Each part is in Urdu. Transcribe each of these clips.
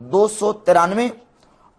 293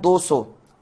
200।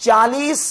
40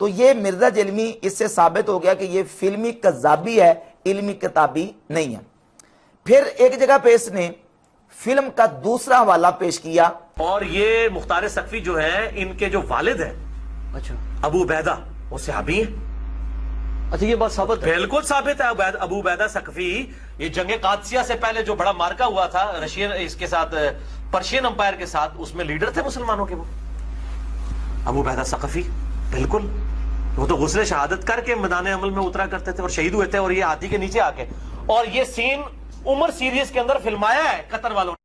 تو یہ مرزا جلمی اس سے ثابت ہو گیا کہ یہ فلمی کذابی ہے، علمی کتابی نہیں ہے۔ پھر ایک جگہ پہ اس نے فلم کا دوسرا حوالہ پیش کیا، اور یہ مختار ثقفی جو ہے، ان کے جو والد ہیں اچھا ابو عبیدہ، وہ صحابی ہیں۔ اچھا، یہ بات ثابت ہے؟ بالکل ثابت ہے۔ ابو عبیدہ ثقفی، یہ جنگ قادسیہ سے پہلے جو بڑا مارکا ہوا تھا رشین اس کے ساتھ، پرشین امپائر کے ساتھ، اس میں لیڈر تھے مسلمانوں کے وہ ابو عبیدہ ثقفی۔ بالکل، وہ تو غسل شہادت کر کے میدان عمل میں اترا کرتے تھے اور شہید ہوئے تھے، اور یہ ہاتھی کے نیچے آ کے، اور یہ سین عمر سیریز کے اندر فلمایا ہے قطر والوں نے۔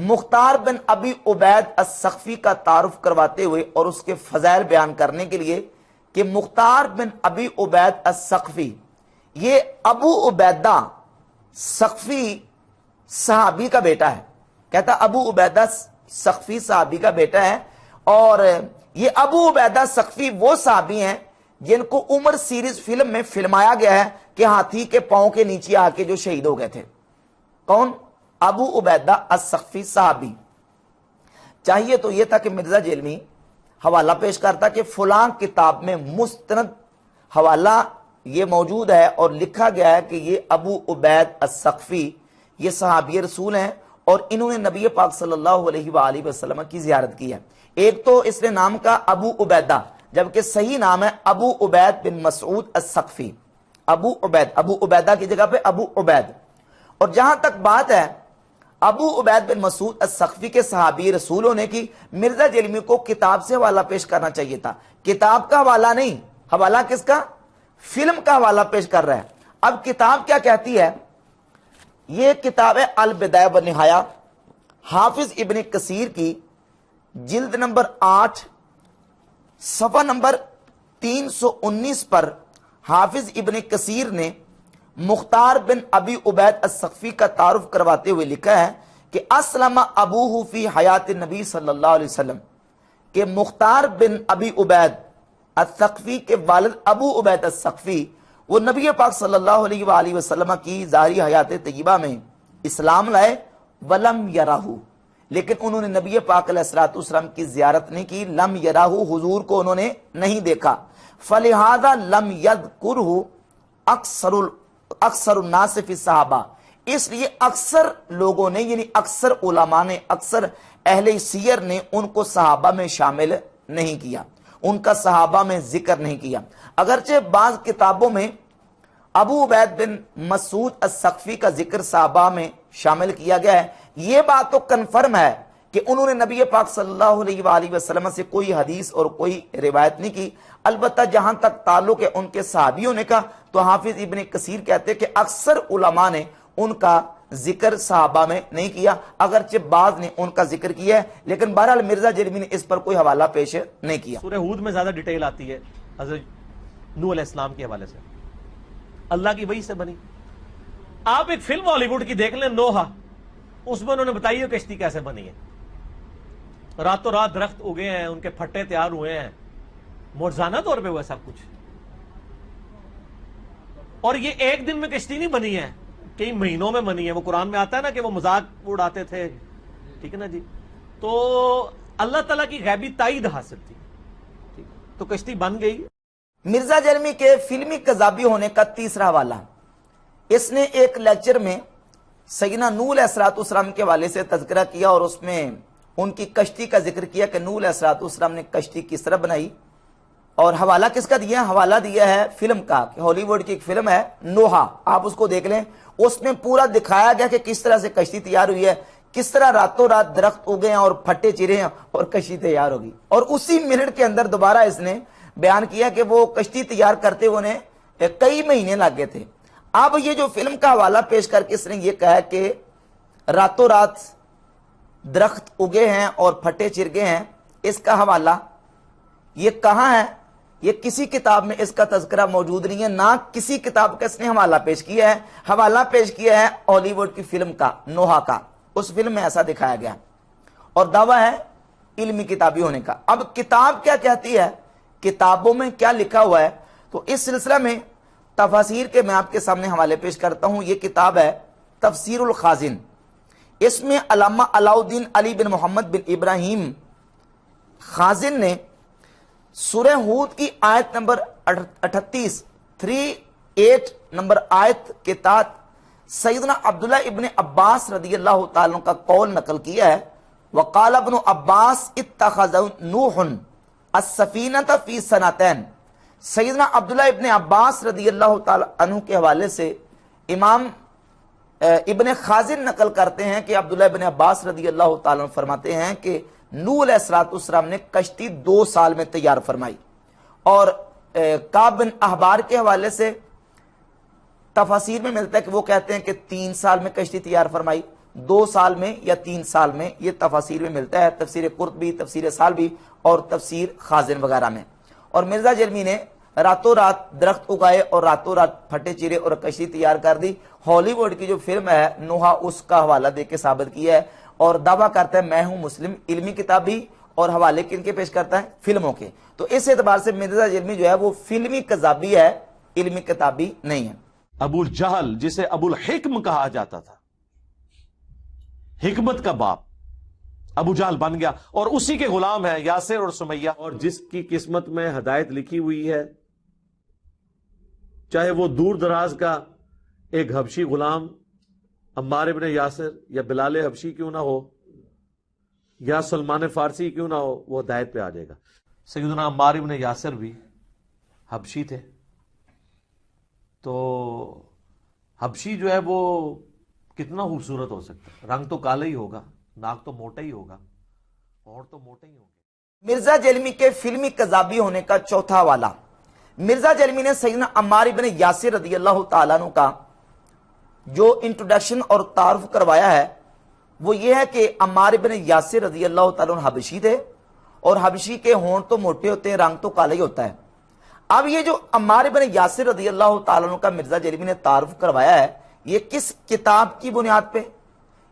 مختار بن ابی عبید الثقفی کا تعارف کرواتے ہوئے اور اس کے فضائل بیان کرنے کے لیے کہ مختار بن ابی عبید الثقفی، یہ ابو عبیدہ ثقفی صحابی کا بیٹا ہے۔ کہتا ابو عبیدہ ثقفی صحابی کا بیٹا ہے، اور یہ ابو عبیدہ ثقفی وہ صحابی ہیں جن کو عمر سیریز فلم میں فلمایا گیا ہے کہ ہاتھی کے پاؤں کے نیچے آ کے جو شہید ہو گئے تھے۔ کون؟ ابو عبیدہ الثقفی صحابی۔ چاہیے تو یہ تھا کہ مرزا جیلمی حوالہ پیش کرتا کہ فلاں کتاب میں مستند حوالہ یہ موجود ہے اور لکھا گیا ہے کہ یہ ابو عبید الثقفی یہ صحابی رسول ہیں اور انہوں نے نبی پاک صلی اللہ علیہ وآلہ وسلم کی زیارت کی ہے۔ ایک تو اس نے نام کا ابو عبیدہ، جبکہ صحیح نام ہے ابو عبید بن مسعود الثقفی۔ ابو عبید، ابو عبیدہ کی جگہ پہ ابو عبید۔ اور جہاں تک بات ہے ابو عبید بن مسعود الثقفی کے صحابی رسول ہونے کی، مرزا جیلمی کو کتاب سے حوالہ پیش کرنا چاہیے تھا، کتاب کا حوالہ نہیں۔ حوالہ کس کا؟ فلم کا حوالہ پیش کر رہا ہے۔ اب کتاب کیا کہتی ہے؟ یہ کتاب ہے البدایہ والنہایہ، حافظ ابن کثیر کی، جلد نمبر 8 صفحہ نمبر 319 پر حافظ ابن کثیر نے مختار بن ابی عبید الثقفی کا تعارف کرواتے ہوئے لکھا ہے کہ اسلم ابوہ فی حیات النبی صلی اللہ علیہ وسلم، کہ مختار بن ابی عبید الثقفی کے والد ابو عبید الثقفی وہ نبی پاک صلی اللہ علیہ وآلہ وسلم کی ظاہری حیات طیبہ میں اسلام لائے، ولم یراہو، لیکن انہوں نے نبی پاک علیہ الصلوۃ والسلام کی زیارت نہیں کی، لم یراہو، حضور کو انہوں نے نہیں دیکھا، فلہذا لم یذکرہ اکثر الناس فی صحابہ، اس لیے اکثر لوگوں نے، یعنی اکثر علماء نے، اکثر اہل سیر نے ان کو صحابہ میں شامل نہیں کیا، ان کا صحابہ میں ذکر نہیں کیا۔ اگرچہ بعض کتابوں میں ابو عبید بن مسعود الثقفی کا ذکر صحابہ میں شامل کیا گیا ہے، یہ بات تو کنفرم ہے کہ انہوں نے نبی پاک صلی اللہ علیہ وآلہ وسلم سے کوئی حدیث اور کوئی روایت نہیں کی۔ البتہ جہاں تک تعلق ہے ان کے صحابی ہونے کا، تو حافظ ابن کثیر کہتے کہ اکثر علماء نے ان کا ذکر صحابہ میں نہیں کیا، اگرچہ بعض نے ان کا ذکر کیا ہے، لیکن بہرحال مرزا جیلمی نے اس پر کوئی حوالہ پیش نہیں کیا۔ سورہ ہود میں زیادہ ڈیٹیل آتی ہے حضرت نوح علیہ السلام کے حوالے سے، اللہ کی وحی سے بنی۔ آپ ایک فلم ہالی ووڈ کی دیکھ لیں، نوحہ، اس میں انہوں نے بتائی ہے کشتی کیسے بنی ہے، راتوں رات درخت اگے ہیں، ان کے پھٹے تیار ہوئے ہیں، معجزانہ طور پہ ہوا سب کچھ، اور یہ ایک دن میں کشتی نہیں بنی ہے، کئی مہینوں میں بنی ہے۔ وہ قرآن میں آتا ہے نا کہ وہ مذاق اڑاتے تھے، ٹھیک ہے نا جی، تو اللہ تعالیٰ کی غیبی تائید حاصل تھی، ٹھیک، تو کشتی بن گئی۔ مرزا جیلمی کے فلمی کذابی ہونے کا تیسرا حوالہ، اس نے ایک لیکچر میں سیدنا نوح علیہ الصلوۃ والسلام کے حوالے سے تذکرہ کیا اور اس میں ان کی کشتی کا ذکر کیا کہ نوح علیہ الصلوۃ والسلام نے کشتی کس طرح بنائی، اور حوالہ کس کا دیا؟ حوالہ دیا ہے فلم کا، کہ ہالی ووڈ کی ایک فلم ہے نوحہ، آپ اس کو دیکھ لیں، اس میں پورا دکھایا گیا کہ کس طرح سے کشتی تیار ہوئی ہے، کس طرح راتوں رات درخت اگے ہیں اور پھٹے چرے ہیں اور کشتی تیار ہوگی، اور اسی منٹ کے اندر دوبارہ اس نے بیان کیا کہ وہ کشتی تیار کرتے ہوئے کئی مہینے لگ گئے تھے۔ اب یہ جو فلم کا حوالہ پیش کر کے اس نے یہ کہا کہ راتوں رات درخت اگے ہیں اور پھٹے چر گئے ہیں، اس کا حوالہ یہ کہاں ہے؟ یہ کسی کتاب میں اس کا تذکرہ موجود نہیں ہے، نہ کسی کتاب کا اس نے حوالہ پیش کیا ہے۔ حوالہ پیش کیا ہے ہالی ووڈ کی فلم کا، نوحہ کا، اس فلم میں ایسا دکھایا گیا اور دعویٰ ہے علمی کتابی ہونے کا۔ اب کتاب کیا کہتی ہے، کتابوں میں کیا لکھا ہوا ہے، تو اس سلسلہ میں تفاسیر کے میں آپ کے سامنے حوالے پیش کرتا ہوں۔ یہ کتاب ہے تفسیر الخازن، اس میں علامہ علاؤ الدین علی بن محمد بن ابراہیم خازن نے سورہ ہود کی آیت نمبر 38 38 نمبر آیت کے تحت سیدنا عبداللہ ابن عباس رضی اللہ تعالیٰ کا قول نقل کیا ہے، وقال ابن عباس اتخذ نوح السفینۃ فی سنتین۔ سیدنا عبداللہ ابن عباس رضی اللہ تعالیٰ عنہ کے حوالے سے امام ابن خازن نقل کرتے ہیں کہ عبداللہ ابن عباس رضی اللہ تعالیٰ عنہ فرماتے ہیں کہ نوح علیہ السلام نے کشتی 2 سال میں تیار فرمائی، اور کعب بن احبار کے حوالے سے تفاسیر میں ملتا ہے کہ وہ کہتے ہیں کہ 3 سال میں کشتی تیار فرمائی، 2 سال میں یا 3 سال میں، یہ تفاسیر میں ملتا ہے، تفسیر قرطبی، تفسیر سالبی اور تفسیر خازن وغیرہ میں۔ اور مرزا جرمی نے راتوں رات درخت اگائے اور راتوں رات پھٹے چیرے اور کشتی تیار کر دی۔ ہالی ووڈ کی جو فلم ہے نوحہ، اس کا حوالہ دے کے ثابت کیا ہے، اور دعویٰ کرتا ہے میں ہوں مسلم، علمی کتاب بھی، اور حوالے کن کے پیش کرتا ہے؟ فلموں کے۔ تو اس اعتبار سے مرزا جرمی جو ہے وہ فلمی کذابی ہے، علمی کتابی نہیں ہے۔ ابو الجہل جسے ابو الحکم کہا جاتا تھا، حکمت کا باپ، ابو جہل بن گیا، اور اسی کے غلام ہیں یاسر اور سمیہ، اور جس کی قسمت میں ہدایت لکھی ہوئی ہے، چاہے وہ دور دراز کا ایک حبشی غلام عمار ابن یاسر یا بلال حبشی کیوں نہ ہو یا سلمان فارسی کیوں نہ ہو، وہ ہدایت پہ آ جائے گا۔ سیدنا عمار ابن یاسر بھی حبشی تھے، تو حبشی جو ہے وہ کتنا خوبصورت ہو سکتا ہے؟ رنگ تو کالا ہی ہوگا، ناک تو موٹا ہی ہوگا، اور تو موٹے ہی ہوں گے۔ مرزا جلمی کے فلمی کذابی ہونے کا چوتھا حوالہ، مرزا جلمی نے سیدنا عمار ابن یاسر رضی اللہ تعالیٰ عنہ کا جو انٹروڈکشن اور تعارف کروایا ہے وہ یہ ہے کہ عمار ابن یاسر رضی اللہ تعالیٰ عنہ حبشی تھے، اور حبشی کے ہونٹ تو موٹے ہوتے ہیں، رنگ تو کالا ہی ہوتا ہے۔ اب یہ جو عمار ابن یاسر رضی اللہ تعالیٰ عنہ کا مرزا جلمی نے تعارف کروایا ہے، یہ کس کتاب کی بنیاد پہ،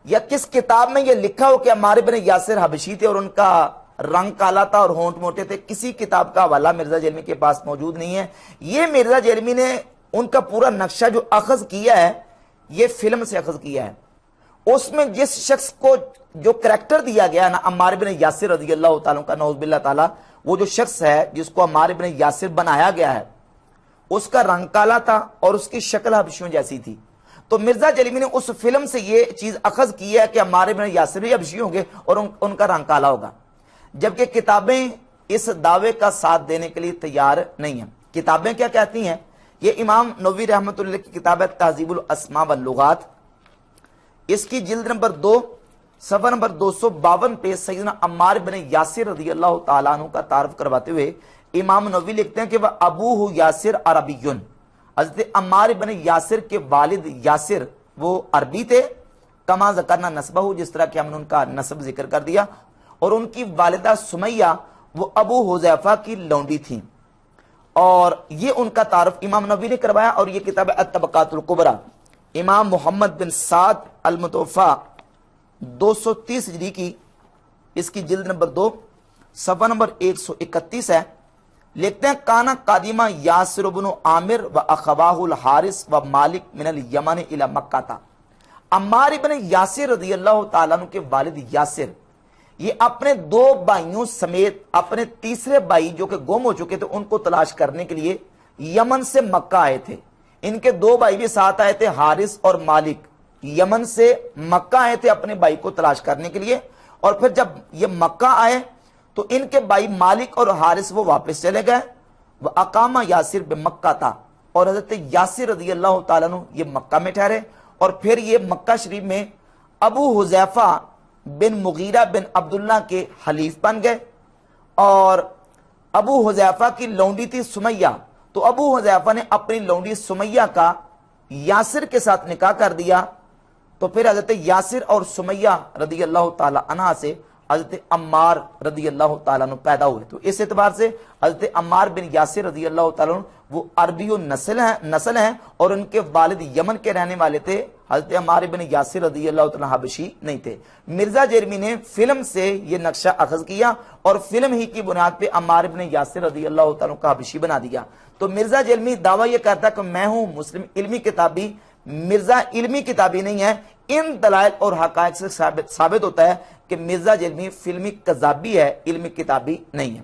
یا کس کتاب میں یہ لکھا ہو کہ عمار ابن یاسر حبشی تھے اور ان کا رنگ کالا تھا اور ہونٹ موٹے تھے؟ کسی کتاب کا حوالہ مرزا جلمی کے پاس موجود نہیں ہے۔ یہ مرزا جلمی نے ان کا پورا نقشہ جو اخذ کیا ہے یہ فلم سے اخذ کیا ہے۔ اس میں جس شخص کو جو کریکٹر دیا گیا نا عمار ابن یاسر رضی اللہ تعالیٰ کا، نعوذ باللہ تعالیٰ، وہ جو شخص ہے جس کو عمار ابن یاسر بنایا گیا ہے اس کا رنگ کالا تھا اور اس کی شکل حبشیوں جیسی تھی۔ تو مرزا جلمی نے اس فلم سے یہ چیز اخذ کی ہے کہ عمار ابن یاسر بھی حبشی ہوں گے اور ان کا رنگ کالا ہوگا، جبکہ کتابیں اس دعوے کا ساتھ دینے کے لیے تیار نہیں ہیں۔ کتابیں کیا کہتی ہیں؟ یہ امام نووی رحمۃ اللہ کی کتاب ہے تہذیب الاسماء واللغات، اس کی جلد نمبر 2 صفحہ نمبر 252 پہ سیدنا عمار بن یاسر رضی اللہ تعالیٰ عنہ کا تعارف کرواتے ہوئے امام نووی لکھتے ہیں کہ وہ ابوہ یاسر عربیون، حضرت عمار بن یاسر کے والد یاسر وہ عربی تھے، کما ذکرنا نسبہ، جس طرح کہ ہم نے ان کا نسب ذکر کر دیا، اور ان کی والدہ سمیہ وہ ابو حذیفہ کی لونڈی تھیں، اور یہ ان کا تعارف امام نووی نے کروایا۔ اور یہ کتاب الطبقات الکبریٰ امام محمد بن سعد المتوفیٰ 230 ہجری کی، اس کی جلد نمبر 2 صفحہ نمبر 131 ہے، لکھتے ہیں کانا قادمہ یاسر بن عامر و اخواہ الحارث و مالک من الیمن الی مکہ تھا۔ عمار بن یاسر رضی اللہ تعالیٰ عنہ کے والد یاسر یہ اپنے 2 بھائیوں سمیت اپنے تیسرے بھائی جو کہ گم ہو چکے تھے ان کو تلاش کرنے کے لیے یمن سے مکہ آئے تھے۔ ان کے 2 بھائی بھی ساتھ آئے تھے، حارث اور مالک، یمن سے مکہ آئے تھے اپنے بھائی کو تلاش کرنے کے لیے، اور پھر جب یہ مکہ آئے تو ان کے بھائی مالک اور حارث وہ واپس چلے گئے۔ وہ اقامہ یاسر بمکہ تھا، اور حضرت یاسر رضی اللہ تعالیٰ عنہ یہ مکہ میں ٹھہرے، اور پھر یہ مکہ شریف میں ابو حذیفہ بن مغیرہ بن عبداللہ کے حلیف بن گئے۔ اور ابو حذیفہ کی لونڈی تھی سمیہ، تو ابو حذیفہ نے اپنی لونڈی سمیہ کا یاسر کے ساتھ نکاح کر دیا، تو پھر حضرت یاسر اور سمیہ رضی اللہ تعالی عنہ سے حضرت عمار رضی اللہ تعالیٰ عنہ پیدا ہوئے۔ تو اس اعتبار سے حضرت عمار بن یاسر رضی اللہ تعالیٰ عنہ وہ عربی نسل ہیں، اور ان کے والد یمن کے رہنے والے تھے۔ حضرت عمار بن یاسر رضی اللہ تعالیٰ حبشی نہیں تھے۔ مرزا جرمی نے فلم سے یہ نقشہ اخذ کیا اور فلم ہی کی بنیاد پہ عمار بن یاسر رضی اللہ تعالیٰ کا حبشی بنا دیا۔ تو مرزا جرمی دعویٰ یہ کرتا کہ میں ہوں مسلم علمی کتابی، مرزا علمی کتابی نہیں ہے۔ ان دلائل اور حقائق سے ثابت ہوتا ہے کہ مرزا جرمی فلمی کذابی ہے، علمی کتابی نہیں ہے۔